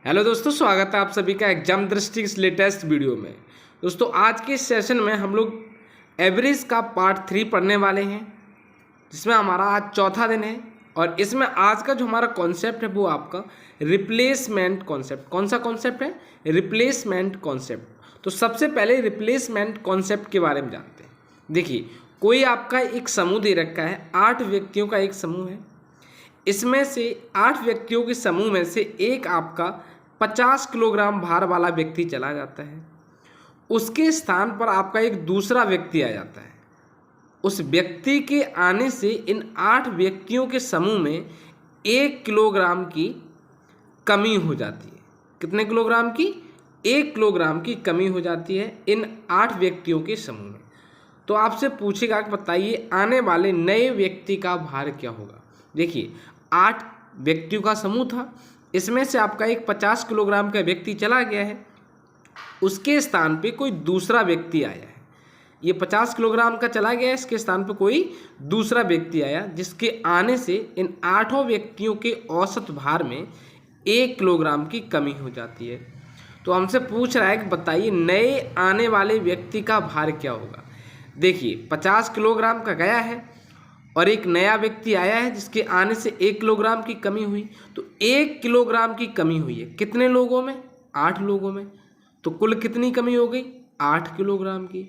Hello दोस्तों, स्वागत है आप सभी का एग्जाम दृष्टि इस लेटेस्ट वीडियो में। दोस्तों आज के इस सेशन में हम लोग एवरेज का पार्ट 3 पढ़ने वाले हैं, जिसमें हमारा आज चौथा दिन है। और इसमें आज का जो हमारा कॉन्सेप्ट है वो आपका रिप्लेसमेंट कॉन्सेप्ट। कौन सा कॉन्सेप्ट है? Replacement concept. तो सबसे पहले रिप्लेसमेंट कॉन्सेप्ट के बारे में जानते हैं। देखिए, कोई आपका एक समूह दे रखा है, 8 व्यक्तियों का एक समूह है। इसमें से 8 व्यक्तियों के समूह में से एक आपका 50 किलोग्राम भार वाला व्यक्ति चला जाता है। उसके स्थान पर आपका एक दूसरा व्यक्ति आ जाता है। उस व्यक्ति के आने से इन 8 व्यक्तियों के समूह में 1 किलोग्राम की कमी हो जाती है। कितने किलोग्राम की? 1 किलोग्राम की कमी हो जाती है इन 8 व्यक्तियों के समूह में। तो आपसे पूछेगा कि बताइए आने वाले नए व्यक्ति का भार क्या होगा। देखिए, 8 व्यक्तियों का समूह था, इसमें से आपका एक 50 किलोग्राम का व्यक्ति चला गया है। उसके स्थान पे कोई दूसरा व्यक्ति आया है। ये 50 किलोग्राम का चला गया है, इसके स्थान पे कोई दूसरा व्यक्ति आया, जिसके आने से इन 8 व्यक्तियों के औसत भार में 1 किलोग्राम की कमी हो जाती है। तो हमसे पूछ रहा है कि बताइए नए आने वाले व्यक्ति का भार क्या होगा। देखिए, 50 किलोग्राम का गया है और एक नया व्यक्ति आया है, जिसके आने से 1 किलोग्राम की कमी हुई। तो 1 किलोग्राम की कमी हुई है कितने लोगों में? 8 लोगों में। तो कुल कितनी कमी हो गई? 8 किलोग्राम की।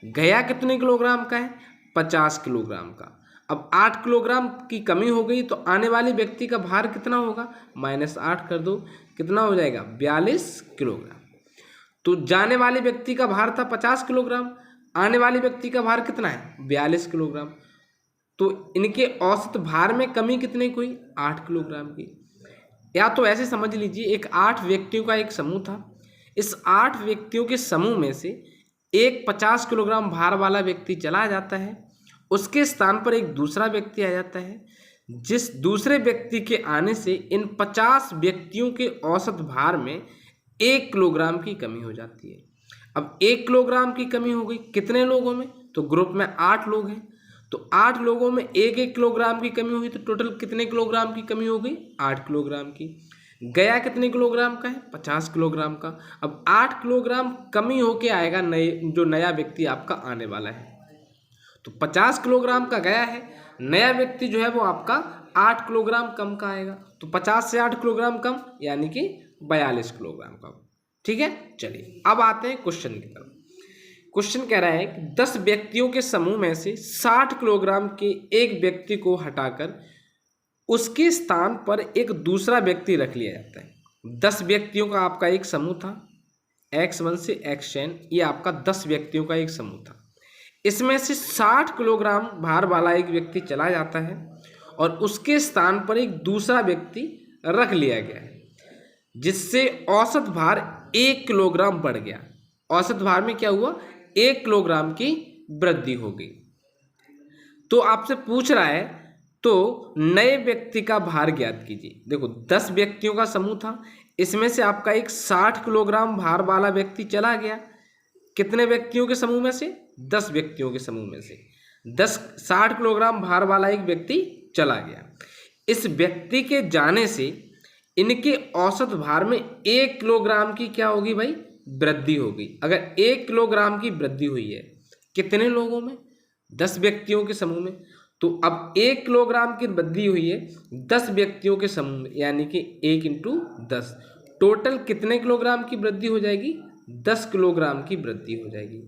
गया कितने किलोग्राम का है? 50 किलोग्राम का। अब 8 किलोग्राम की कमी हो गई, तो आने वाले व्यक्ति का भार कितना होगा? -8 कर दो, कितना हो जाएगा? 42 किलोग्राम। तो जाने वाले व्यक्ति का भार था 50 किलोग्राम, आने वाले व्यक्ति का भार कितना है? 42 किलोग्राम। तो इनके औसत भार में कमी कितने की हुई? 8 किलोग्राम की। या तो ऐसे समझ लीजिए, एक 8 व्यक्तियों का एक समूह था। इस 8 व्यक्तियों के समूह में से एक 50 किलोग्राम भार वाला व्यक्ति चला जाता है। उसके स्थान पर एक दूसरा व्यक्ति आ जाता है, जिस दूसरे व्यक्ति के आने से इन 50 व्यक्तियों के औसत भार में 1 किलोग्राम की कमी हो जाती है। अब 1 किलोग्राम की कमी हो गई कितने लोगों में? तो ग्रुप में 8 लोग हैं, तो 8 लोगों में 1-1 किलोग्राम की कमी हुई, तो टोटल कितने किलोग्राम की कमी हो गई? 8 किलोग्राम की। गया कितने किलोग्राम का है? 50 किलोग्राम का। अब 8 किलोग्राम कमी होके आएगा जो नया व्यक्ति आपका आने वाला है। तो 50 किलोग्राम का गया है, नया व्यक्ति जो है वो आपका 8 किलोग्राम कम का आएगा। तो 50 से 8 किलोग्राम कम, यानी कि 42 किलोग्राम कम। ठीक है, चलिए अब आते हैं क्वेश्चन की तरफ। क्वेश्चन कह रहा है कि 10 व्यक्तियों के समूह में से 60 किलोग्राम के एक व्यक्ति को हटाकर उसके स्थान पर एक दूसरा व्यक्ति रख लिया जाता है। 10 व्यक्तियों का आपका एक समूह था, X1 से Xn, ये आपका 10 व्यक्तियों का एक समूह था। इसमें से 60 किलोग्राम भार वाला एक व्यक्ति चला जाता है और उसके स्थान पर एक दूसरा व्यक्ति रख लिया गया है, जिससे औसत भार 1 किलोग्राम बढ़ गया। औसत भार में क्या हुआ? 1 किलोग्राम की वृद्धि हो गई। तो आपसे पूछ रहा है तो नए व्यक्ति का भार ज्ञात कीजिए। देखो, 10 व्यक्तियों का समूह था, इसमें से आपका एक 60 किलोग्राम भार वाला व्यक्ति चला गया। कितने व्यक्तियों के समूह में से? 10 व्यक्तियों के समूह में से 60 किलोग्राम भार वाला एक व्यक्ति चला गया। इस व्यक्ति के जाने से इनके औसत भार में 1 किलोग्राम की क्या होगी भाई? वृद्धि होगी। अगर 1 किलोग्राम की वृद्धि हुई है कितने लोगों में? 10 व्यक्तियों के समूह में। तो अब 1 किलोग्राम की वृद्धि हुई है 10 व्यक्तियों के समूह में, यानी कि 1 × 10। टोटल कितने किलोग्राम की वृद्धि हो जाएगी? 10 किलोग्राम की वृद्धि हो जाएगी।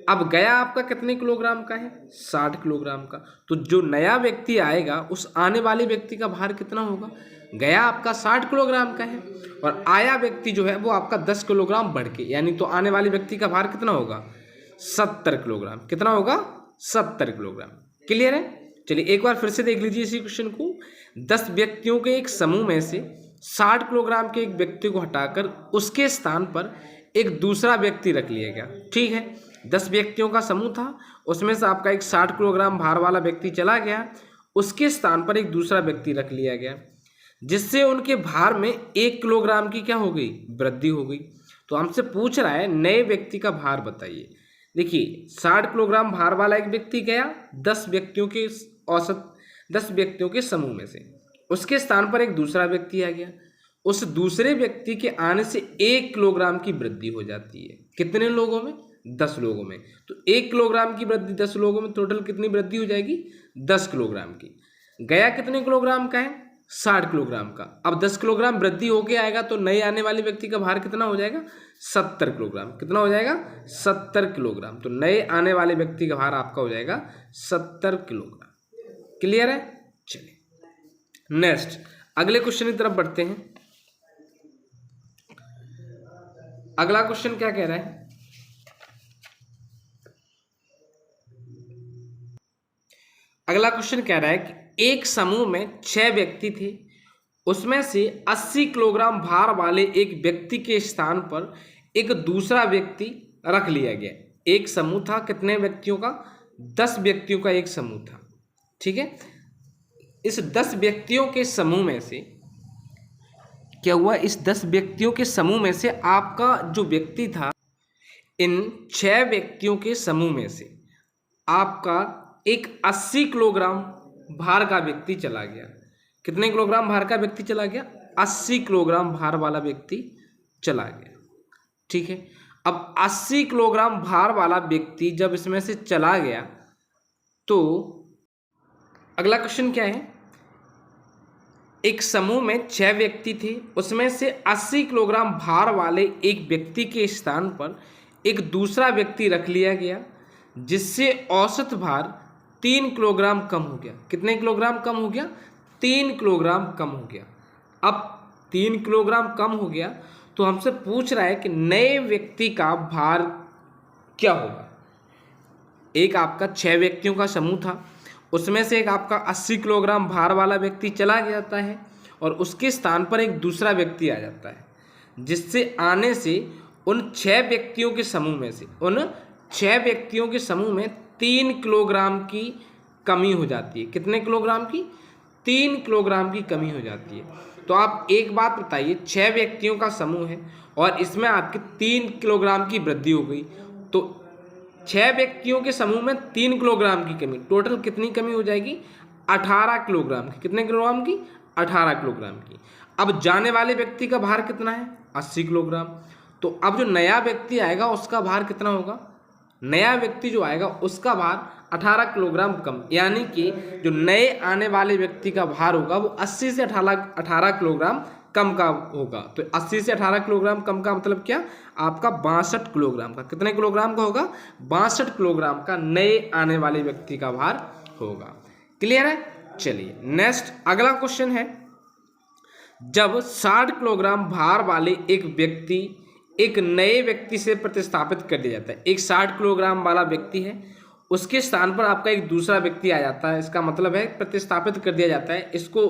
अब गया आपका कितने किलोग्राम का है? 60 किलोग्राम का। तो जो नया व्यक्ति आएगा उस आने वाले व्यक्ति का भार कितना होगा? गया आपका 60 किलोग्राम का है और आया व्यक्ति जो है वो आपका 10 किलोग्राम बढ़ के, यानी तो आने वाले व्यक्ति का भार कितना होगा? 70 किलोग्राम। कितना होगा? 70 किलोग्राम। क्लियर है? चलिए एक बार फिर से देख लीजिए इसी क्वेश्चन को। 10 व्यक्तियों के एक समूह में से 60 किलोग्राम के एक व्यक्ति को हटाकर उसके स्थान पर एक दूसरा व्यक्ति रख लिया गया। ठीक है, 10 व्यक्तियों का समूह था, उसमें से आपका एक 60 किलोग्राम भार वाला व्यक्ति चला गया, उसके स्थान पर एक दूसरा व्यक्ति रख लिया गया, जिससे उनके भार में 1 किलोग्राम की क्या हो गई? वृद्धि हो गई। तो हमसे पूछ रहा है नए व्यक्ति का भार बताइए। देखिए, 60 किलोग्राम भार वाला एक व्यक्ति गया 10 व्यक्तियों के औसत 10 व्यक्तियों के समूह में से, उसके स्थान पर एक दूसरा व्यक्ति आ गया। उस दूसरे व्यक्ति के आने से 1 किलोग्राम की वृद्धि हो जाती है। कितने लोगों में? 10 लोगों में। तो 1 किलोग्राम की वृद्धि 10 लोगों में, टोटल कितनी वृद्धि हो जाएगी? 10 किलोग्राम की। गया कितने किलोग्राम का है? 60 किलोग्राम का। अब 10 किलोग्राम वृद्धि होके आएगा तो नए आने वाले व्यक्ति का भार कितना हो जाएगा? 70 किलोग्राम। कितना हो जाएगा? 70 किलोग्राम। तो नए आने वाले व्यक्ति का भार आपका हो जाएगा 70 किलोग्राम। क्लियर है? चलिए नेक्स्ट अगले क्वेश्चन की तरफ बढ़ते हैं। अगला क्वेश्चन क्या कह रहा है? अगला क्वेश्चन कह रहा है कि एक समूह में 6 व्यक्ति थे, उसमें से 80 किलोग्राम भार वाले एक व्यक्ति के स्थान पर एक दूसरा व्यक्ति रख लिया गया। एक समूह था कितने व्यक्तियों का? 10 व्यक्तियों का एक समूह था। ठीक है, इस 10 व्यक्तियों के समूह में से क्या हुआ? इस 10 व्यक्तियों के समूह में से आपका जो व्यक्ति था, इन 6 व्यक्तियों के समूह में से आपका एक 80 किलोग्राम भार का व्यक्ति चला गया। कितने किलोग्राम भार का व्यक्ति चला गया? 80 किलोग्राम भार वाला व्यक्ति चला गया। ठीक है, अब 80 किलोग्राम भार वाला व्यक्ति जब इसमें से चला गया तो अगला क्वेश्चन क्या है? एक समूह में 6 व्यक्ति थे, उसमें से 80 किलोग्राम भार वाले एक व्यक्ति के स्थान पर एक दूसरा व्यक्ति रख लिया गया, जिससे औसत भार 3 किलोग्राम कम हो गया। कितने किलोग्राम कम हो गया? 3 किलोग्राम कम हो गया। अब 3 किलोग्राम कम हो गया तो हमसे पूछ रहा है कि नए व्यक्ति का भार क्या होगा। एक आपका 6 व्यक्तियों का समूह था, उसमें से एक आपका 80 किलोग्राम भार वाला व्यक्ति चला जाता है और उसके स्थान पर एक दूसरा व्यक्ति आ जाता है, जिससे आने से उन 6 व्यक्तियों के समूह में से 3 किलोग्राम की कमी हो जाती है। कितने किलोग्राम की? 3 किलोग्राम की कमी हो जाती है। तो आप एक बात बताइए, 6 व्यक्तियों का समूह है और इसमें आपकी 3 किलोग्राम की वृद्धि हो गई, तो 6 व्यक्तियों के समूह में 3 किलोग्राम की कमी, टोटल कितनी कमी हो जाएगी? 18 किलोग्राम की। कितने किलोग्राम की? 18 किलोग्राम की। अब जाने वाले व्यक्ति का भार कितना है? 80 किलोग्राम। तो अब जो नया व्यक्ति आएगा उसका भार कितना होगा? नया व्यक्ति जो आएगा उसका भार 18 किलोग्राम कम, यानी कि जो नए आने वाले व्यक्ति का भार होगा वो 80 से 18 किलोग्राम कम का होगा। तो 80 से 18 किलोग्राम कम का मतलब क्या? आपका 62 किलोग्राम का। कितने किलोग्राम का होगा? 62 किलोग्राम का नए आने वाले व्यक्ति का भार होगा। क्लियर है? चलिए नेक्स्ट अगला क्वेश्चन है, जब 60 किलोग्राम भार वाले एक व्यक्ति एक नए व्यक्ति से प्रतिस्थापित कर दिया जाता है। एक 60 किलोग्राम वाला व्यक्ति है, उसके स्थान पर आपका एक दूसरा व्यक्ति आ जाता है। इसका मतलब है प्रतिस्थापित कर दिया जाता है, इसको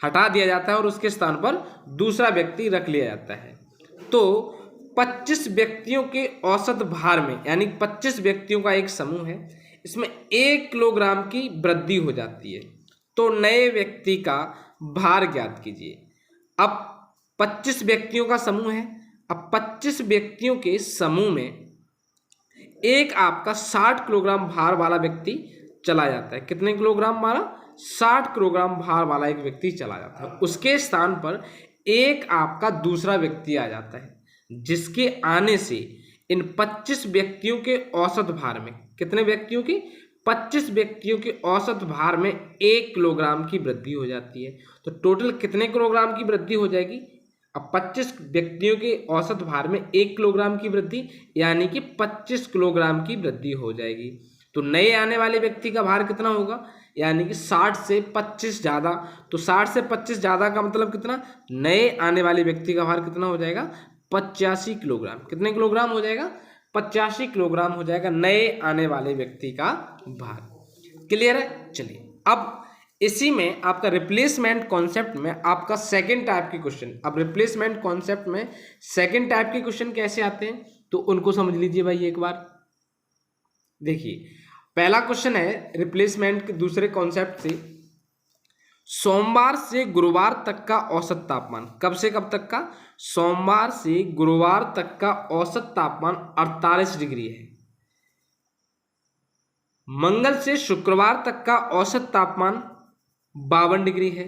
हटा दिया जाता है और उसके स्थान पर दूसरा व्यक्ति रख लिया जाता है। तो 25 व्यक्तियों के औसत भार में, यानी 25 व्यक्तियों का एक समूह है, इसमें 1 किलोग्राम की वृद्धि हो जाती है। तो नए व्यक्ति का भार ज्ञात कीजिए। अब 25 व्यक्तियों का समूह है, अब 25 व्यक्तियों के समूह में एक आपका 60 किलोग्राम भार वाला व्यक्ति चला जाता है। कितने किलोग्राम वाला? 60 किलोग्राम भार वाला एक व्यक्ति चला जाता है। उसके स्थान पर एक आपका दूसरा व्यक्ति आ जाता है, जिसके आने से इन 25 व्यक्तियों के औसत भार में, कितने व्यक्तियों की? 25 व्यक्तियों के औसत भार में 1 किलोग्राम की वृद्धि हो जाती है। तो टोटल कितने किलोग्राम की वृद्धि हो जाएगी? अब 25 व्यक्तियों के औसत भार में 1 किलोग्राम की वृद्धि, यानी कि 25 किलोग्राम की वृद्धि हो जाएगी। तो नए आने वाले व्यक्ति का भार कितना होगा? यानी कि 60 से 25 ज़्यादा। तो 60 से 25 ज़्यादा का मतलब कितना? नए आने वाले व्यक्ति का भार कितना हो जाएगा? 85 किलोग्राम। कितने किलोग्राम हो जाएगा? 85 किलोग्राम हो जाएगा नए आने वाले व्यक्ति का भार। क्लियर है? चलिए अब इसी में आपका रिप्लेसमेंट कॉन्सेप्ट में आपका सेकंड टाइप के क्वेश्चन, अब रिप्लेसमेंट कॉन्सेप्ट में सेकंड टाइप के क्वेश्चन कैसे आते हैं तो उनको समझ लीजिए भाई एक बार। देखिए पहला क्वेश्चन है रिप्लेसमेंट के दूसरे कॉन्सेप्ट से, सोमवार से गुरुवार तक का औसत तापमान। कब से कब तक का? सोमवार से गुरुवार तक का औसत तापमान 48 डिग्री है। मंगल से शुक्रवार तक का औसत तापमान 52 डिग्री है।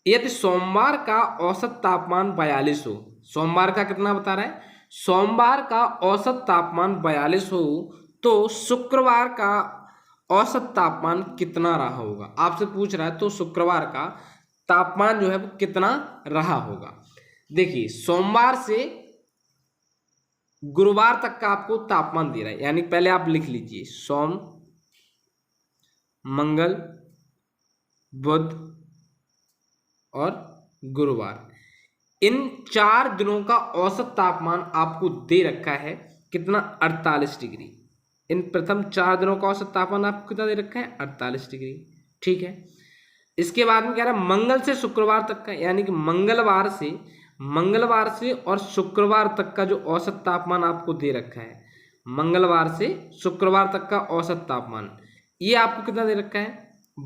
यदि सोमवार का औसत तापमान 42 हो, सोमवार का कितना बता रहा है, सोमवार का औसत तापमान 42 हो तो शुक्रवार का औसत तापमान कितना रहा होगा, आपसे पूछ रहा है। तो शुक्रवार का तापमान जो है वो कितना रहा होगा। देखिए सोमवार से गुरुवार तक का आपको तापमान दे रहा है, यानी पहले आप लिख लीजिए सोम मंगल बुध और गुरुवार, इन 4 दिनों का औसत तापमान आपको दे रखा है कितना, 48 डिग्री। इन प्रथम 4 दिनों का औसत तापमान आपको कितना दे रखा है, 48 डिग्री। ठीक है, इसके बाद में कह रहा है मंगल से शुक्रवार तक का, यानी कि मंगलवार से और शुक्रवार तक का जो औसत तापमान आपको दे रखा है, मंगलवार से शुक्रवार तक का औसत तापमान, ये आपको कितना दे रखा है,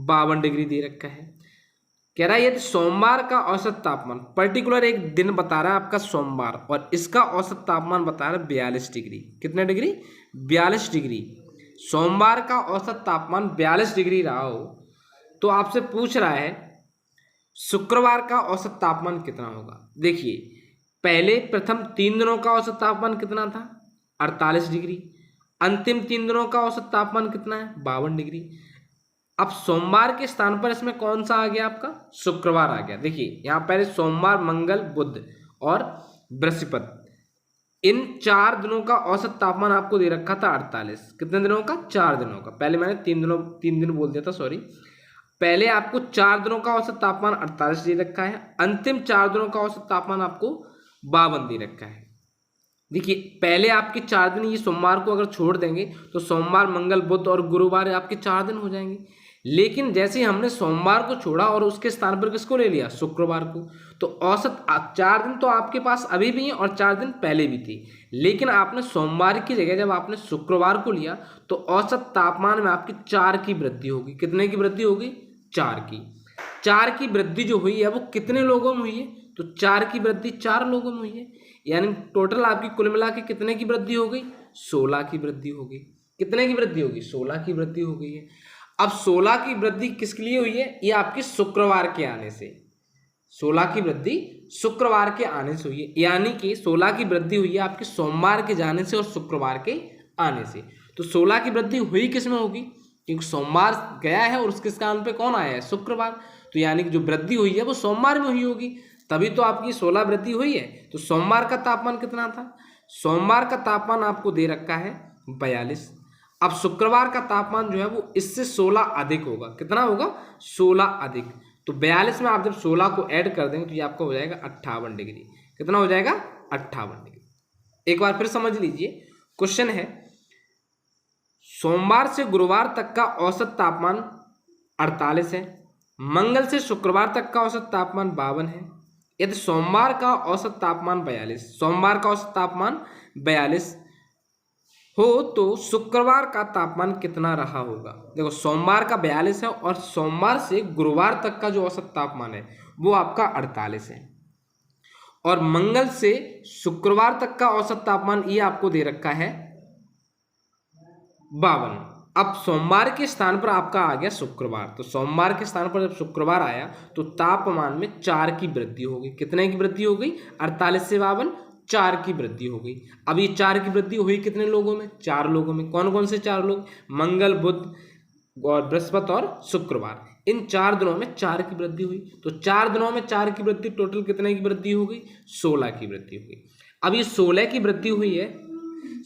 52 डिग्री दे रखा है। कह रहा है यदि सोमवार का औसत तापमान, पर्टिकुलर एक दिन बता रहा है आपका सोमवार, और इसका औसत तापमान बता रहा है 42 डिग्री। कितने डिग्री, 42 डिग्री। सोमवार का औसत तापमान 42 डिग्री रहा हो तो आपसे पूछ रहा है शुक्रवार का औसत तापमान कितना होगा। देखिए पहले प्रथम 3 दिनों का औसत तापमान कितना था, 48 डिग्री। अंतिम 3 दिनों का औसत तापमान कितना है, 52 डिग्री। अब सोमवार के स्थान पर इसमें कौन सा आ गया, आपका शुक्रवार आ गया। देखिए यहाँ पहले सोमवार मंगल बुध और बृहस्पति, इन 4 दिनों का औसत तापमान आपको दे रखा था 48। कितने दिनों का, 4 दिनों का। पहले मैंने 3 दिन बोल दिया था, सॉरी। पहले आपको 4 दिनों का औसत तापमान 48 दे रखा है, अंतिम 4 दिनों का औसत तापमान आपको 52 दे रखा है। देखिए पहले आपके 4 दिन, ये सोमवार को अगर छोड़ देंगे तो सोमवार मंगल बुध और गुरुवार आपके 4 दिन हो जाएंगे। लेकिन जैसे हमने सोमवार को छोड़ा और उसके स्थान पर किसको ले लिया, शुक्रवार को, तो औसत 4 दिन तो आपके पास अभी भी हैं और 4 दिन पहले भी थी। लेकिन आपने सोमवार की जगह जब आपने शुक्रवार को लिया तो औसत तापमान में आपकी 4 की वृद्धि होगी। कितने की वृद्धि होगी, 4 की। 4 की वृद्धि जो हुई है वो कितने लोगों में हुई है, तो 4 की वृद्धि 4 लोगों में हुई है। यानी टोटल आपकी कुल मिला के कितने की वृद्धि हो गई, 16 की वृद्धि हो गई। कितने की वृद्धि होगी, 16 की वृद्धि हो गई है। अब 16 की वृद्धि किसके लिए हुई है, ये आपके शुक्रवार के आने से। 16 की वृद्धि शुक्रवार के आने से हुई है, यानी कि 16 की वृद्धि हुई है आपके सोमवार के जाने से और शुक्रवार के आने से। तो 16 की वृद्धि हुई किस में होगी, क्योंकि सोमवार गया है और उसके स्थान पे कौन आया है, शुक्रवार। तो यानी कि जो वृद्धि हुई है वो सोमवार में हुई होगी, तभी तो आपकी 16 वृद्धि हुई है। तो सोमवार का तापमान कितना था, सोमवार का तापमान आपको दे रखा है 42। अब शुक्रवार का तापमान जो है वो इससे 16 अधिक होगा। कितना होगा, 16 अधिक। तो 42 में आप जब 16 को ऐड कर देंगे तो ये आपका हो जाएगा 58 डिग्री। कितना हो जाएगा, 58 डिग्री। एक बार फिर समझ लीजिए, क्वेश्चन है सोमवार से गुरुवार तक का औसत तापमान 48 है, मंगल से शुक्रवार तक का औसत तापमान 52 है। यदि सोमवार का औसत तापमान 42, सोमवार का औसत तापमान 42 हो तो शुक्रवार का तापमान कितना रहा होगा। देखो सोमवार का 42 है और सोमवार से गुरुवार तक का जो औसत तापमान है वो आपका 48 है, और मंगल से शुक्रवार तक का औसत तापमान ये आपको दे रखा है 52। अब सोमवार के स्थान पर आपका आ गया शुक्रवार, तो सोमवार के स्थान पर जब शुक्रवार आया तो तापमान में 4 की वृद्धि हो गई। कितने की वृद्धि हो गई, 48 से 52, 4 की वृद्धि हो गई। अब ये 4 की वृद्धि हुई कितने लोगों में, 4 लोगों में। कौन कौन से 4 लोग, मंगल बुध और बृहस्पति और शुक्रवार, इन 4 दिनों में 4 की वृद्धि हुई। तो 4 दिनों में 4 की वृद्धि, टोटल कितने की वृद्धि हो गई, 16 की वृद्धि हो गई। अब ये 16 की वृद्धि हुई है,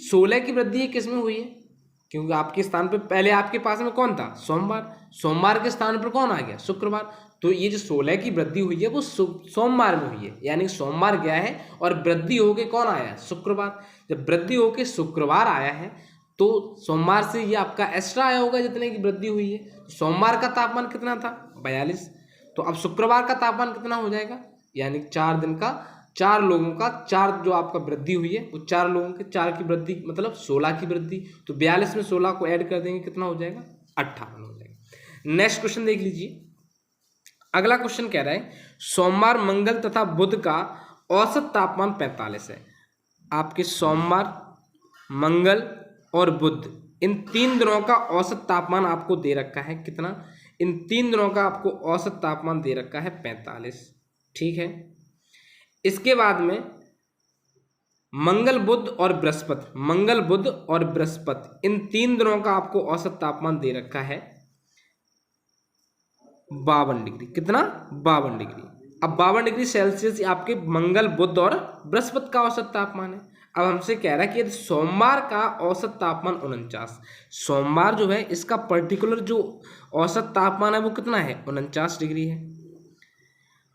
16 की वृद्धि किस में हुई है, क्योंकि आपके स्थान पे पहले आपके पास में कौन था, सोमवार, सोमवार के स्थान पर कौन आ गया, शुक्रवार। तो ये जो 16 की वृद्धि हुई है वो सोमवार में हुई है, यानी सोमवार गया है और वृद्धि होके कौन आया, शुक्रवार। जब वृद्धि होके शुक्रवार आया है तो सोमवार से ये आपका एक्स्ट्रा आया होगा जितने की वृद्धि हुई है। तो सोमवार का तापमान कितना था, 42। तो अब शुक्रवार का तापमान कितना हो जाएगा, यानी 4 दिन का, 4 लोगों का, 4 जो आपका वृद्धि हुई है वो 4 लोगों के 4 की वृद्धि मतलब 16 की वृद्धि। तो 42 में 16 को ऐड कर देंगे, कितना हो जाएगा, 58 हो जाएगा। नेक्स्ट क्वेश्चन देख लीजिए। अगला क्वेश्चन कह रहा है सोमवार मंगल तथा बुध का औसत तापमान 45 है। आपके सोमवार मंगल और बुध इन 3 दिनों का औसत तापमान आपको दे रखा है कितना, इन 3 दिनों का आपको औसत तापमान दे रखा है 45। ठीक है, इसके बाद में मंगल बुध और बृहस्पति, मंगल बुध और बृहस्पति इन 3 दिनों का आपको औसत तापमान दे रखा है 52 डिग्री। कितना? 52 डिग्री। अब 52 डिग्री सेल्सियस आपके मंगल बुध और बृहस्पति का औसत तापमान है। अब हमसे कह रहा है कि यदि सोमवार का औसत तापमान 49, सोमवार जो है इसका पर्टिकुलर जो औसत तापमान है वो कितना है? 49 डिग्री है।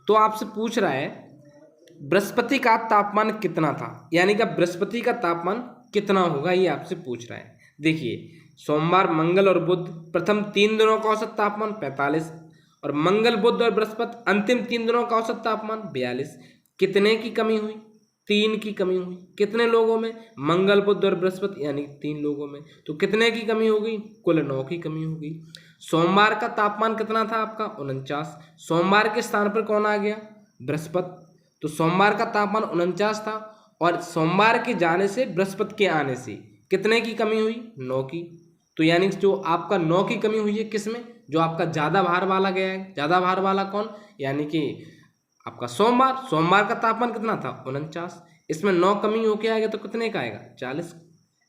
तो आपसे पूछ रहा है बृहस्पति का तापमान कितना था, यानी कि बृहस्पति का तापमान कितना होगा, ये आपसे पूछ रहा है। देखिए, सोमवार, मंगल और बुध प्रथम 3 दिनों का औसत तापमान 45 और मंगल, बुध और बृहस्पति अंतिम 3 दिनों का औसत तापमान 42। कितने की कमी हुई? 3 की कमी हुई। कितने लोगों में? मंगल, बुध और बृहस्पति यानी 3 लोगों में। तो कितने की कमी हो गई? कुल 9 की कमी हो गई। सोमवार का तापमान कितना था आपका? 49। सोमवार के स्थान पर कौन आ गया? बृहस्पति। तो सोमवार का तापमान 49 था और सोमवार के जाने से बृहस्पति के आने से कितने की कमी हुई? 9 की। तो यानी जो आपका 9 की कमी हुई है किसमें? जो आपका ज़्यादा भार वाला गया है। ज़्यादा भार वाला कौन? यानी कि आपका सोमवार। सोमवार का तापमान कितना था? 49। इसमें 9 कमी होके आएगा तो कितने का आएगा? 40।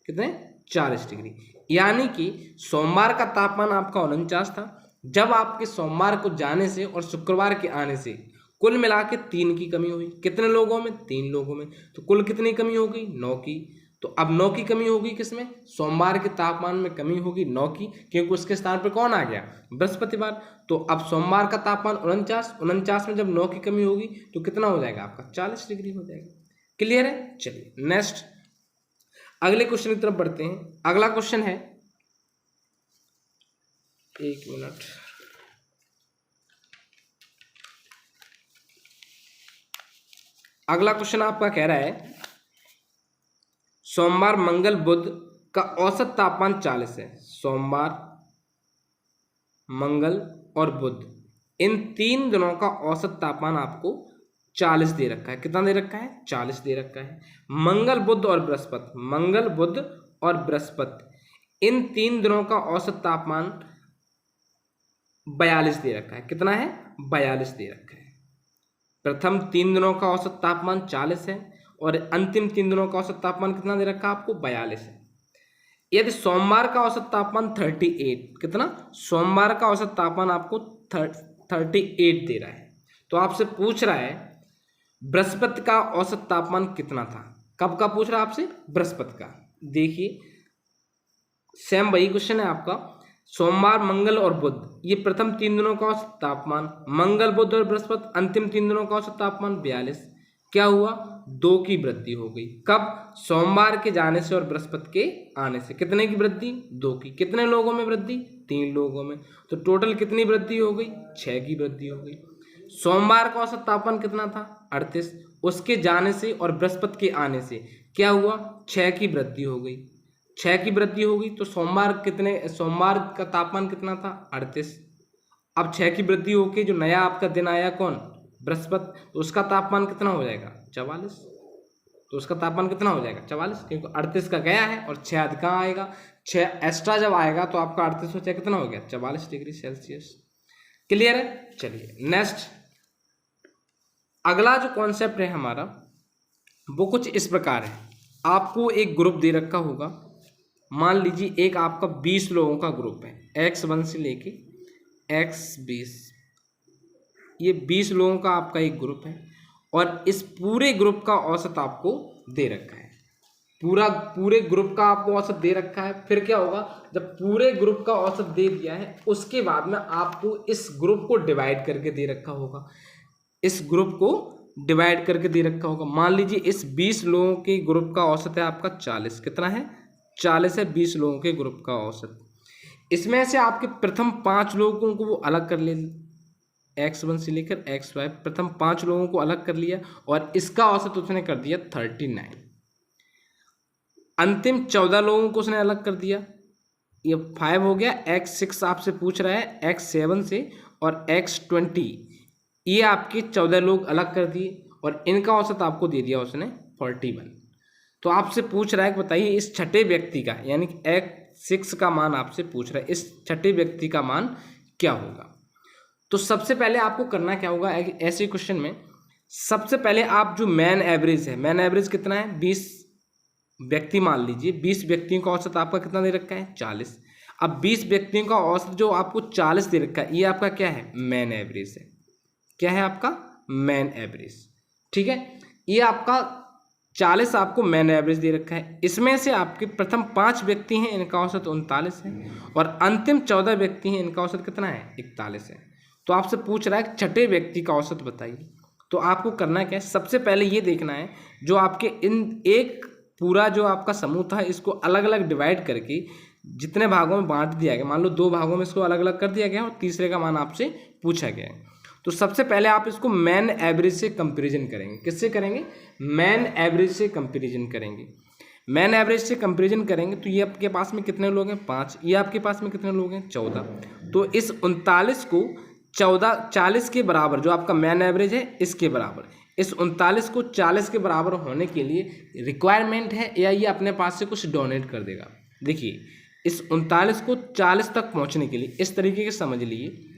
कितने? 40 डिग्री। यानी कि सोमवार का तापमान आपका 49 था। जब आपके सोमवार को जाने से और शुक्रवार के आने से कुल मिला के 3 की कमी हुई। कितने लोगों में? 3 लोगों में। तो कुल कितनी कमी हो गई? 9 की। तो अब 9 की कमी होगी किसमें? सोमवार के तापमान में कमी होगी 9 की, क्योंकि उसके स्थान पर कौन आ गया? बृहस्पतिवार। तो अब सोमवार का तापमान 49 में जब 9 की कमी होगी तो कितना हो जाएगा आपका? 40 डिग्री हो जाएगा। क्लियर है? चलिए नेक्स्ट अगले क्वेश्चन की तरफ बढ़ते हैं। अगला क्वेश्चन है, एक मिनट, अगला क्वेश्चन आपका कह रहा है सोमवार, मंगल, बुध का औसत तापमान 40 है। सोमवार, मंगल और बुध इन 3 दिनों का औसत तापमान आपको 40 दे रखा है। कितना दे रखा है? 40 दे रखा है। मंगल, बुध और बृहस्पति, मंगल, बुध और बृहस्पति इन 3 दिनों का औसत तापमान 42 दे रखा है। कितना है? 42 दे रखा है। प्रथम 3 दिनों का औसत तापमान 40 है और अंतिम 3 दिनों का औसत तापमान कितना दे रखा है आपको? 42 है। यदि सोमवार का औसत तापमान 38, कितना? सोमवार का औसत तापमान आपको 38 दे रहा है। तो आपसे पूछ रहा है बृहस्पति का औसत तापमान कितना था। कब का पूछ रहा है आपसे? बृहस्पति का। देखिए सेम वही क्वेश्चन है आपका। सोमवार, मंगल और बुध ये प्रथम 3 दिनों का औसत तापमान, मंगल, बुध और बृहस्पति अंतिम 3 दिनों का औसत तापमान 42। क्या हुआ? 2 की वृद्धि हो गई। कब? सोमवार के जाने से और बृहस्पति के आने से। कितने की वृद्धि? 2 की। कितने लोगों में वृद्धि? 3 लोगों में। तो टोटल कितनी वृद्धि हो गई? 6 की वृद्धि हो गई। सोमवार का औसत तापमान कितना था? 38। उसके जाने से और बृहस्पति के आने से क्या हुआ? 6 की वृद्धि हो गई। 6 की वृद्धि हो गई तो सोमवार का तापमान कितना था? 38। अब 6 की वृद्धि होकर जो नया आपका दिन आया कौन? बृहस्पति। तो उसका तापमान कितना हो जाएगा? 44। तो उसका तापमान कितना हो जाएगा? 44, क्योंकि 38 का गया है और 6 अधिक कहाँ आएगा? 6 एक्स्ट्रा जब आएगा तो आपका 38 हो जाएगा। कितना हो गया? 44 डिग्री सेल्सियस। क्लियर है? चलिए नेक्स्ट अगला जो कॉन्सेप्ट है हमारा वो कुछ इस प्रकार है। आपको एक ग्रुप दे रखा होगा, मान लीजिए एक आपका 20 लोगों का ग्रुप है, X1 से लेके X20, ये 20 लोगों का आपका एक ग्रुप है और इस पूरे ग्रुप का औसत आपको दे रखा है। पूरे ग्रुप का आपको औसत दे रखा है। फिर क्या होगा? जब पूरे ग्रुप का औसत दे दिया है उसके बाद में आपको इस ग्रुप को डिवाइड करके दे रखा होगा। इस ग्रुप को डिवाइड करके दे रखा होगा। मान लीजिए इस 20 लोगों के ग्रुप का औसत है आपका 40। कितना है? 40 है 20 लोगों के ग्रुप का औसत। इसमें से आपके प्रथम 5 लोगों को वो अलग कर ले, X1 से लेकर X5 प्रथम 5 लोगों को अलग कर लिया और इसका औसत उसने कर दिया 39। अंतिम 14 लोगों को उसने अलग कर दिया, ये 5 हो गया। X6 आपसे पूछ रहा है X7 से और X20 ये आपके 14 लोग अलग कर दिए और इनका औसत आपको दे दिया उसने 41। तो आपसे पूछ रहा है कि बताइए इस छठे व्यक्ति का, यानी कि X6 का मान आपसे पूछ रहा है, इस छठे व्यक्ति का मान क्या होगा। तो सबसे पहले आपको करना क्या होगा ऐसे क्वेश्चन में, सबसे पहले आप जो मैन एवरेज है, मैन एवरेज कितना है 20 व्यक्ति मान लीजिए, 20 व्यक्तियों का औसत आपका कितना दे रखा है 40। अब 20 व्यक्तियों का औसत जो आपको 40 दे रखा है, ये आपका क्या है मैन एवरेज है। क्या है आपका मैन एवरेज, ठीक है। ये आपका 40 आपको मैन एवरेज दे रखा है। इसमें से आपके प्रथम 5 व्यक्ति हैं, इनका औसत 39 है, और अंतिम 14 व्यक्ति हैं, इनका औसत कितना है 41 है। तो आपसे पूछ रहा है छठे व्यक्ति का औसत बताइए। तो आपको करना क्या है, सबसे पहले ये देखना है जो आपके इन एक पूरा जो आपका समूह था, इसको अलग अलग डिवाइड करके जितने भागों में बांट दिया गया, मान लो 2 भागों में इसको अलग अलग कर दिया गया और तीसरे का मान आपसे पूछा गया है। तो सबसे पहले आप इसको मैन एवरेज से कंपैरिजन करेंगे। किससे करेंगे, मैन एवरेज से कंपैरिजन करेंगे। मैन एवरेज से कंपैरिजन करेंगे तो ये आपके पास में कितने लोग हैं 5, ये आपके पास में कितने लोग हैं 14। तो इस 39 को 40 के बराबर, जो आपका मैन एवरेज है इसके बराबर, इस 39 को 40 के बराबर होने के लिए रिक्वायरमेंट है या ये अपने पास से कुछ डोनेट कर देगा। देखिए इस 39 को 40 तक पहुंचने के लिए इस तरीके के समझ लीजिए,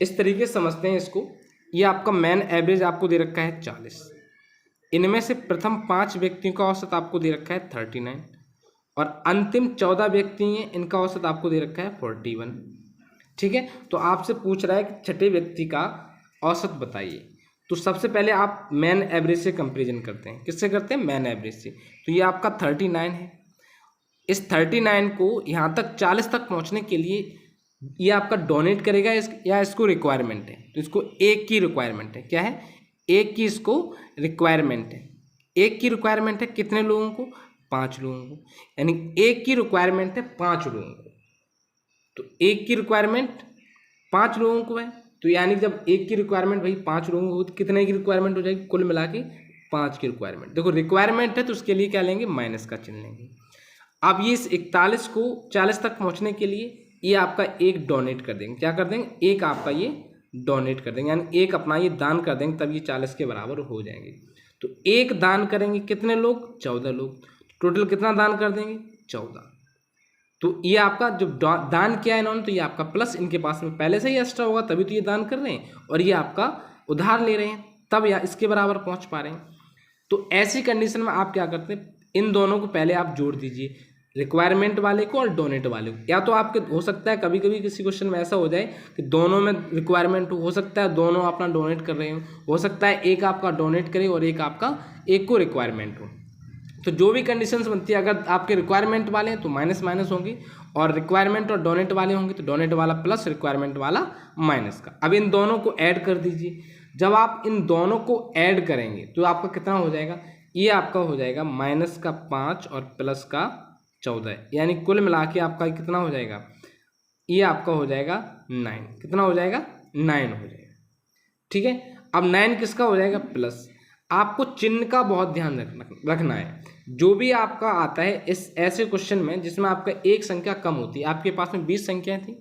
इस तरीके से समझते हैं इसको। ये आपका मैन एवरेज आपको दे रखा है 40, इनमें से प्रथम 5 व्यक्तियों का औसत आपको दे रखा है 39, और अंतिम 14 व्यक्ति हैं, इनका औसत आपको दे रखा है 41, ठीक है। तो आपसे पूछ रहा है कि छठे व्यक्ति का औसत बताइए। तो सबसे पहले आप मैन एवरेज से कंपैरिजन करते हैं। किससे करते हैं, मैन एवरेज से। तो ये आपका 39 है, इस 39 को यहाँ तक 40 तक पहुँचने के लिए ये आपका डोनेट करेगा या इसको रिक्वायरमेंट है। तो इसको एक की रिक्वायरमेंट है, क्या है एक की इसको रिक्वायरमेंट है। एक की रिक्वायरमेंट है कितने लोगों को, 5 लोगों को, यानी एक की रिक्वायरमेंट है 5 लोगों को। तो एक की रिक्वायरमेंट 5 लोगों को है, तो यानी जब एक की रिक्वायरमेंट भाई 5 लोगों को, तो कितने की रिक्वायरमेंट हो जाएगी, कुल मिला के 5 की रिक्वायरमेंट। देखो रिक्वायरमेंट है तो उसके लिए क्या लेंगे, माइनस का चिन्ह लेंगे। अब ये इस 41 को 40 तक पहुंचने के लिए ये आपका एक डोनेट कर देंगे। क्या कर देंगे, एक आपका ये डोनेट कर देंगे, यानी एक अपना ये दान कर देंगे, तब ये 40 के बराबर हो जाएंगे। तो एक दान करेंगे कितने लोग, 14 लोग। टोटल कितना दान कर देंगे, 14। तो ये आपका जो दान किया है इन्होंने, तो ये आपका प्लस इनके पास में पहले से ही एक्स्ट्रा होगा, तभी तो ये दान कर रहे हैं, और ये आपका उधार ले रहे हैं, तब या इसके बराबर पहुंच पा रहे हैं। तो ऐसी कंडीशन में आप क्या करते हैं, इन दोनों को पहले आप जोड़ दीजिए, रिक्वायरमेंट वाले को और डोनेट वाले को। या तो आपके हो सकता है कभी कभी किसी क्वेश्चन में ऐसा हो जाए कि दोनों में रिक्वायरमेंट हो सकता है दोनों अपना डोनेट कर रहे हो सकता है एक आपका डोनेट करे और एक को रिक्वायरमेंट हो। तो जो भी कंडीशंस बनती है, अगर आपके रिक्वायरमेंट वाले हैं तो माइनस माइनस होंगी, और रिक्वायरमेंट और डोनेट वाले होंगे तो डोनेट वाला प्लस, रिक्वायरमेंट वाला माइनस का। अब इन दोनों को ऐड कर दीजिए। जब आप इन दोनों को ऐड करेंगे तो आपका कितना हो जाएगा, ये आपका हो जाएगा माइनस का 5 और प्लस का 14, यानी कुल मिला के आपका कितना हो जाएगा, ये आपका हो जाएगा 9। कितना हो जाएगा, 9 हो जाएगा, ठीक है। अब 9 किसका हो जाएगा, प्लस। आपको चिन्ह का बहुत ध्यान रखना है। जो भी आपका आता है इस ऐसे क्वेश्चन में जिसमें आपका एक संख्या कम होती है, आपके पास में 20 संख्याएं थी,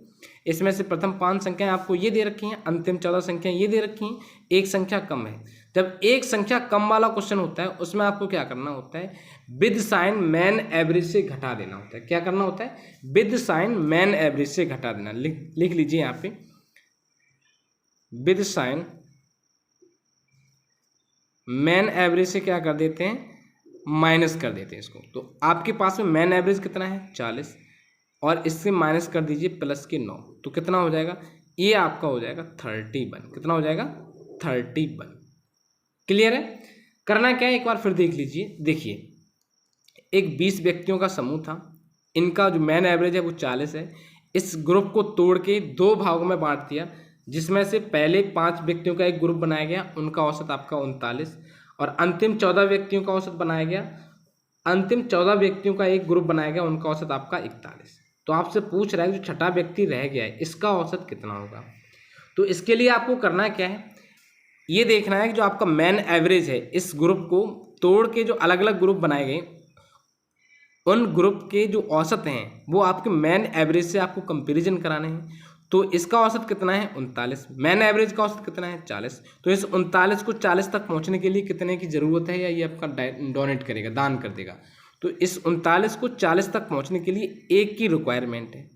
इसमें से प्रथम 5 संख्याएं आपको ये दे रखी हैं, अंतिम 14 संख्याएं ये दे रखी हैं, एक संख्या कम है। जब एक संख्या कम वाला क्वेश्चन होता है उसमें आपको क्या करना होता है, विद साइन मैन एवरेज से घटा देना होता है। क्या करना होता है, विद साइन मैन एवरेज से घटा देना। लिख लीजिए यहाँ पे, विद साइन मैन एवरेज से क्या कर देते हैं, माइनस कर देते हैं इसको। तो आपके पास में मैन एवरेज कितना है 40, और इससे माइनस कर दीजिए प्लस के 9, तो कितना हो जाएगा, ये आपका हो जाएगा 31। कितना हो जाएगा, 31। क्लियर है। करना क्या है एक बार फिर देख लीजिए। देखिए एक 20 व्यक्तियों का समूह था, इनका जो मैन एवरेज है वो 40 है। इस ग्रुप को तोड़ के 2 भागों में बांट दिया, जिसमें से पहले 5 व्यक्तियों का एक ग्रुप बनाया गया, उनका औसत आपका 39, और अंतिम 14 व्यक्तियों का औसत बनाया गया, अंतिम 14 व्यक्तियों का एक ग्रुप बनाया गया, उनका औसत आपका 41। तो आपसे पूछ रहा है जो छठा व्यक्ति रह गया है इसका औसत कितना होगा। तो इसके लिए आपको करना क्या है, ये देखना है कि जो आपका मैन एवरेज है, इस ग्रुप को तोड़ के जो अलग अलग ग्रुप बनाए गए, उन ग्रुप के जो औसत हैं वो आपके मैन एवरेज से आपको कंपैरिजन कराने हैं। तो इसका औसत कितना है 39, मैन एवरेज का औसत कितना है 40। तो इस 39 को 40 तक पहुंचने के लिए कितने की ज़रूरत है, या ये आपका डोनेट करेगा, दान कर देगा। तो इस 39 को 40 तक पहुंचने के लिए एक की रिक्वायरमेंट है,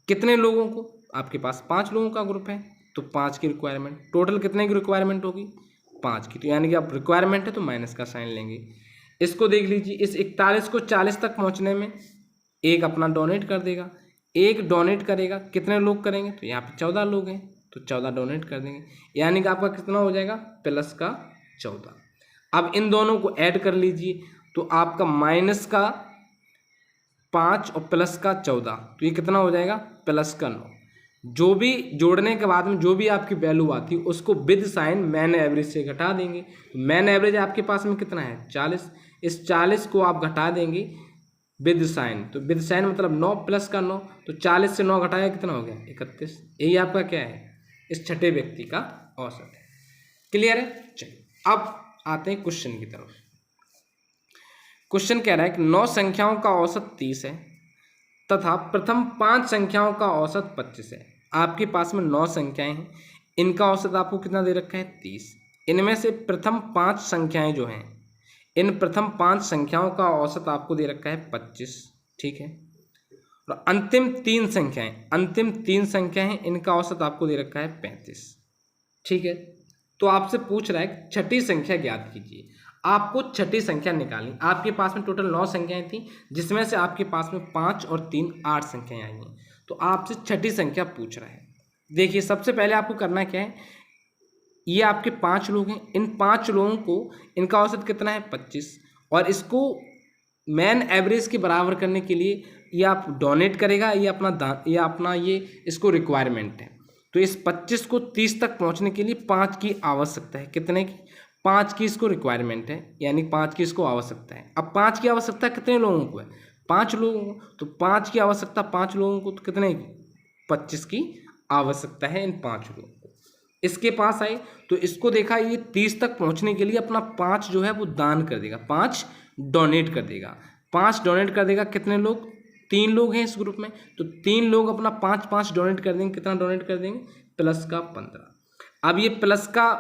कितने लोगों को, आपके पास 5 लोगों का ग्रुप है तो 5 की रिक्वायरमेंट, टोटल कितने की रिक्वायरमेंट होगी 5 की, तो यानी कि आप रिक्वायरमेंट है तो माइनस का साइन लेंगे। इसको देख लीजिए, इस 41 को 40 तक पहुंचने में एक अपना डोनेट कर देगा, एक डोनेट करेगा, कितने लोग करेंगे तो यहाँ पे 14 लोग हैं तो 14 डोनेट कर देंगे, यानी कि आपका कितना हो जाएगा प्लस का 14। अब इन दोनों को ऐड कर लीजिए तो आपका माइनस का 5 और प्लस का 14, तो ये कितना हो जाएगा प्लस का 9। जो भी जोड़ने के बाद में जो भी आपकी वैल्यू आती है उसको विद साइन मैन एवरेज से घटा देंगे। तो मैन एवरेज आपके पास में कितना है 40, इस 40 को आप घटा देंगे विद साइन, तो विद साइन मतलब 9 प्लस का 9, तो 40 से 9 घटाया कितना हो गया 31। यही आपका क्या है इस छठे व्यक्ति का औसत है। क्लियर है। चलिए अब आते हैं क्वेश्चन की तरफ। क्वेश्चन कह रहा है कि 9 संख्याओं का औसत 30 है तथा प्रथम 5 संख्याओं का औसत 25 है। आपके पास में 9 संख्याएं हैं, इनका औसत आपको कितना दे रखा है 30। इनमें से प्रथम 5 संख्याएं जो हैं, इन प्रथम 5 संख्याओं का औसत आपको दे रखा है 25, ठीक है। और अंतिम 3 संख्याएं हैं, इनका औसत आपको दे रखा है 35, ठीक है। तो आपसे पूछ रहा है छठी संख्या ज्ञात कीजिए। आपको छठी संख्या निकालनी। आपके पास में टोटल 9 संख्याएं थी जिसमें से आपके पास में 5 और 3 8 संख्याएं आई हैं, तो आपसे छठी संख्या पूछ रहा है। देखिए सबसे पहले आपको करना क्या है, ये आपके 5 लोग हैं, इन 5 लोगों को इनका औसत कितना है 25, और इसको मैन एवरेज के बराबर करने के लिए ये आप डोनेट करेगा, ये अपना ये इसको रिक्वायरमेंट है। तो इस 25 को 30 तक पहुंचने के लिए 5 की आवश्यकता है, कितने की 5 की इसको रिक्वायरमेंट है, यानी 5 की इसको आवश्यकता है। अब 5 की आवश्यकता कितने लोगों को है 5 लोगों को, तो 5 की आवश्यकता 5 लोगों को, तो कितने की 25 की आवश्यकता है इन 5 लोगों को। इसके पास आए तो इसको देखा ये 30 तक पहुंचने के लिए अपना 5 जो है वो दान कर देगा, 5 डोनेट कर देगा। 5 डोनेट कर देगा, कितने लोग 3 लोग हैं इस ग्रुप में, तो 3 लोग अपना 5 डोनेट कर देंगे। कितना डोनेट कर देंगे प्लस का 15। अब ये प्लस का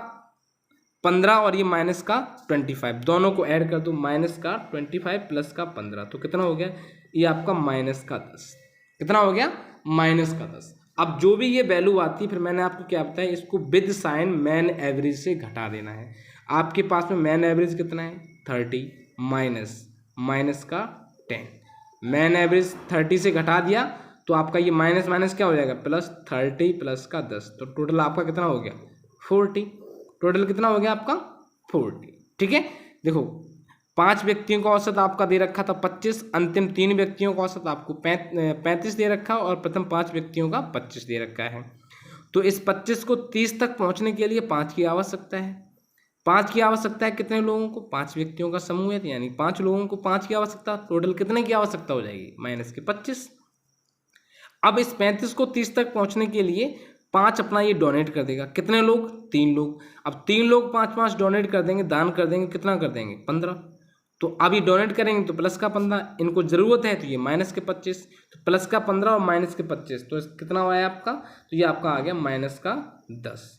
15 और ये माइनस का 25, दोनों को ऐड कर दो, माइनस का 25 प्लस का 15, तो कितना हो गया ये आपका माइनस का 10। कितना हो गया माइनस का 10। अब जो भी ये वैल्यू आती है फिर मैंने आपको क्या बताया, इसको विद साइन मैन एवरेज से घटा देना है। आपके पास में मैन एवरेज कितना है 30 माइनस का 10, मैन एवरेज 30 से घटा दिया तो आपका ये माइनस माइनस क्या हो जाएगा प्लस 30 प्लस का 10, तो टोटल आपका कितना हो गया 40। टोटल कितना हो गया आपका 40, ठीक है। देखो 5 व्यक्तियों का औसत आपका दे रखा था 25, अंतिम 3 व्यक्तियों का औसत आपको 35 दे रखा और प्रथम 5 व्यक्तियों का 25 दे रखा है। तो इस 25 को 30 तक पहुंचने के लिए 5 की आवश्यकता है। 5 की आवश्यकता है कितने लोगों को 5 व्यक्तियों का समूह है, यानी 5 लोगों को 5 की आवश्यकता, टोटल कितने की आवश्यकता हो जाएगी माइनस के 25। अब इस 35 को 30 तक पहुंचने के लिए 5 अपना ये डोनेट कर देगा, कितने लोग 3 लोग। अब 3 लोग 5 डोनेट कर देंगे, दान कर देंगे, कितना कर देंगे 15। तो अब ये डोनेट करेंगे तो प्लस का 15, इनको ज़रूरत है तो ये माइनस के 25, तो प्लस का 15 और माइनस के 25, तो कितना हुआ है आपका, तो ये आपका आ गया माइनस का 10।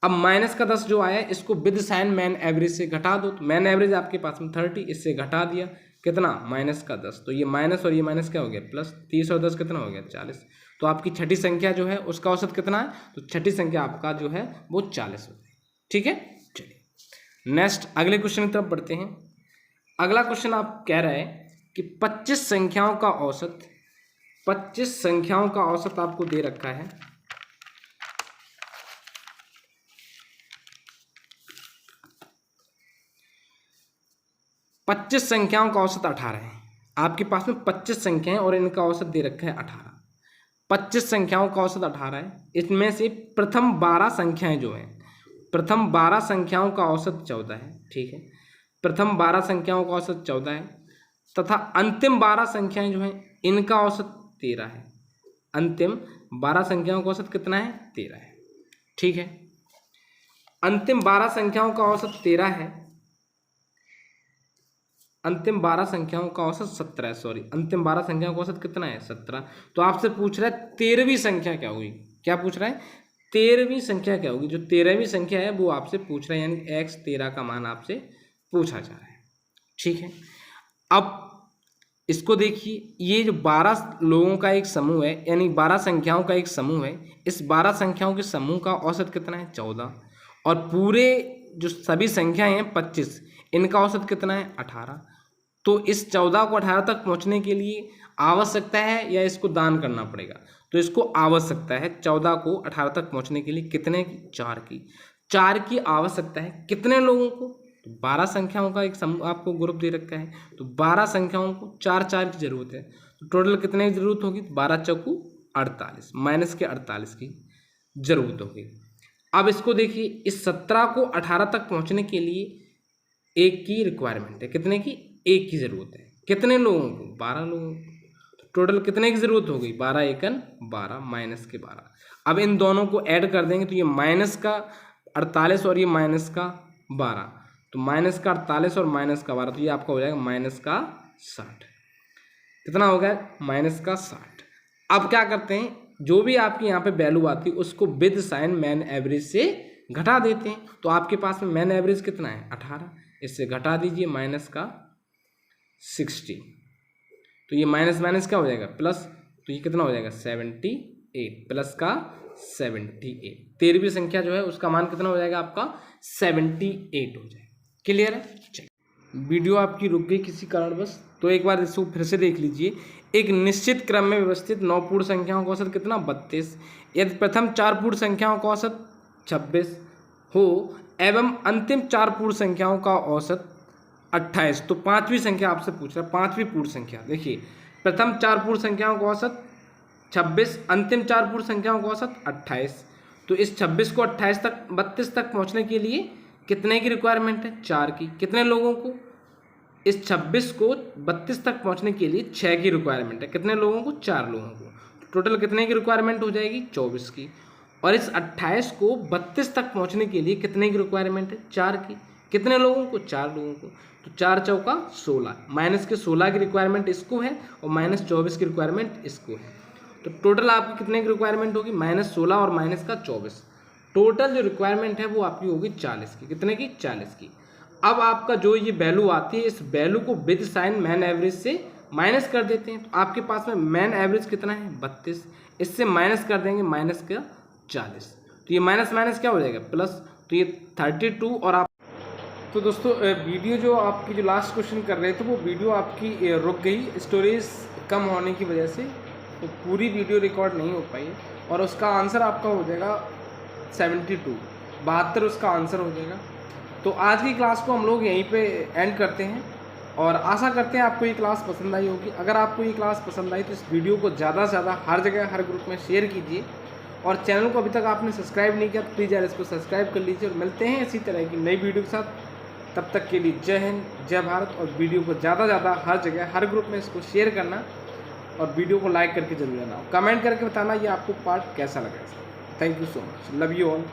अब माइनस का 10 जो आया इसको विद साइन मैन एवरेज से घटा दो, तो मैन एवरेज आपके पास में 30, इससे घटा दिया कितना माइनस का 10, तो ये माइनस और ये माइनस क्या हो गया प्लस, 30 और 10 कितना हो गया 40। तो आपकी छठी संख्या जो है उसका औसत कितना है, तो छठी संख्या आपका जो है वो 40 होती है, ठीक है। चलिए नेक्स्ट अगले क्वेश्चन की तरफ बढ़ते हैं। अगला क्वेश्चन आप कह रहे हैं कि 25 संख्याओं का औसत आपको दे रखा है। पच्चीस संख्याओं का औसत 18 है। आपके पास में 25 संख्याएं और इनका औसत दे रखा है 18। 25 संख्याओं का औसत 18 है, इसमें से प्रथम 12 संख्याएं जो हैं, प्रथम 12 संख्याओं का औसत 14 है, ठीक है। प्रथम 12 संख्याओं का औसत 14 है तथा अंतिम 12 संख्याएं जो हैं इनका औसत 13 है। अंतिम 12 संख्याओं का औसत कितना है 13 है, ठीक है। अंतिम 12 संख्याओं का औसत 13 है, अंतिम 12 संख्याओं का औसत 17 है, अंतिम 12 संख्याओं का औसत कितना है 17। तो आपसे पूछ रहा है 13वीं संख्या क्या होगी, क्या पूछ रहा है 13वीं संख्या क्या होगी। जो 13वीं संख्या है वो आपसे पूछ रहा है, यानी x 13 का मान आपसे पूछा जा रहा है, ठीक है। अब इसको देखिए, ये जो 12 लोगों का एक समूह है, यानी 12 संख्याओं का एक समूह है, इस 12 संख्याओं के समूह का औसत कितना है 14, और पूरे जो सभी संख्याएं हैं 25, इनका औसत कितना है 18। तो इस 14 को 18 तक पहुंचने के लिए आवश्यकता है या इसको दान करना पड़ेगा? तो इसको आवश्यकता है 14 को 18 तक पहुंचने के लिए कितने की? 4 की। 4 की आवश्यकता है कितने लोगों को? तो 12 संख्याओं का एक समूह आपको ग्रुप दे रखा है, तो 12 संख्याओं को 4 की जरूरत है। तो टोटल कितने की जरूरत होगी? 12 चौकू 48, माइनस के 48 की जरूरत होगी। अब इसको देखिए, इस 17 को 18 तक पहुंचने के लिए 1 की रिक्वायरमेंट है। कितने की? 1 की जरूरत है। कितने लोगों को? 12 लोगों को। टोटल कितने की जरूरत हो गई? 12 एकन 12 माइनस के 12। अब इन दोनों को ऐड कर देंगे तो ये माइनस का 48 और ये माइनस का 12, तो माइनस का 48 और माइनस का 12, तो ये आपका हो जाएगा माइनस का 60। कितना हो गया? माइनस का 60। अब क्या करते हैं, जो भी आपकी यहाँ पे वैल्यू आती है उसको विद साइन मैन एवरेज से घटा देते हैं। तो आपके पास में मैन एवरेज कितना है? 18, इससे घटा दीजिए माइनस का 60, तो ये माइनस माइनस क्या हो जाएगा? प्लस, तो ये कितना हो जाएगा? 78 प्लस का 78। 13वीं संख्या जो है उसका मान कितना हो जाएगा आपका? 78 हो जाएगा। क्लियर है? चलिए, वीडियो आपकी रुक गई किसी कारणवश, तो एक बार इसको फिर से देख लीजिए। एक निश्चित क्रम में व्यवस्थित 9 पूर्ण संख्याओं का औसत कितना? 32। यदि प्रथम 4 पूर्ण संख्याओं का औसत 26 हो एवं अंतिम 4 पूर्ण संख्याओं का औसत 28, तो 5वीं संख्या आपसे पूछ रहा है। 5वीं पूर्ण संख्या देखिए, प्रथम 4 पूर्ण संख्याओं का औसत 26, अंतिम 4 पूर्ण संख्याओं का औसत 28। तो इस 26 को 28 तक 32 तक पहुंचने के लिए कितने की रिक्वायरमेंट है? 4 की। कितने लोगों को? इस 26 को 32 तक पहुंचने के लिए 6 की रिक्वायरमेंट है। कितने लोगों को? 4 लोगों को। टोटल कितने की रिक्वायरमेंट हो जाएगी? 24 की। और इस 28 को 32 तक पहुंचने के लिए कितने की रिक्वायरमेंट है? 4 की। कितने लोगों को? 4 लोगों को। तो 4 चौका 16, माइनस के 16 की रिक्वायरमेंट इसको है और माइनस 24 की रिक्वायरमेंट इसको है। तो टोटल आपकी कितने की रिक्वायरमेंट होगी? माइनस 16 और माइनस का 24। टोटल जो रिक्वायरमेंट है वो आपकी होगी 40 की। कितने की? 40 की। अब आपका जो ये वैल्यू आती है, इस वैल्यू को विद साइन मैन एवरेज से माइनस कर देते हैं। तो आपके पास में मैन एवरेज कितना है? 32, इससे माइनस कर देंगे माइनस का 40, तो ये माइनस माइनस क्या हो जाएगा? प्लस, तो ये 32। और आप तो दोस्तों वीडियो जो आपकी जो लास्ट क्वेश्चन कर रहे थे वो वीडियो आपकी रुक गई स्टोरेज कम होने की वजह से, तो पूरी वीडियो रिकॉर्ड नहीं हो पाई और उसका आंसर आपका हो जाएगा 72 उसका आंसर हो जाएगा। तो आज की क्लास को हम लोग यहीं पे एंड करते हैं और आशा करते हैं आपको ये क्लास पसंद आई होगी। अगर आपको ये क्लास पसंद आई तो इस वीडियो को ज़्यादा से ज़्यादा हर जगह हर ग्रुप में शेयर कीजिए और चैनल को अभी तक आपने सब्सक्राइब नहीं किया तो प्लीज़ यार इसको सब्सक्राइब कर लीजिए और मिलते हैं इसी तरह की नई वीडियो के साथ। तब तक के लिए जय हिंद, जय भारत। और वीडियो को ज़्यादा से ज़्यादा हर जगह हर ग्रुप में इसको शेयर करना और वीडियो को लाइक करके जरूर लेना, कमेंट करके बताना ये आपको पार्ट कैसा लगा। Thank you so much, love you all.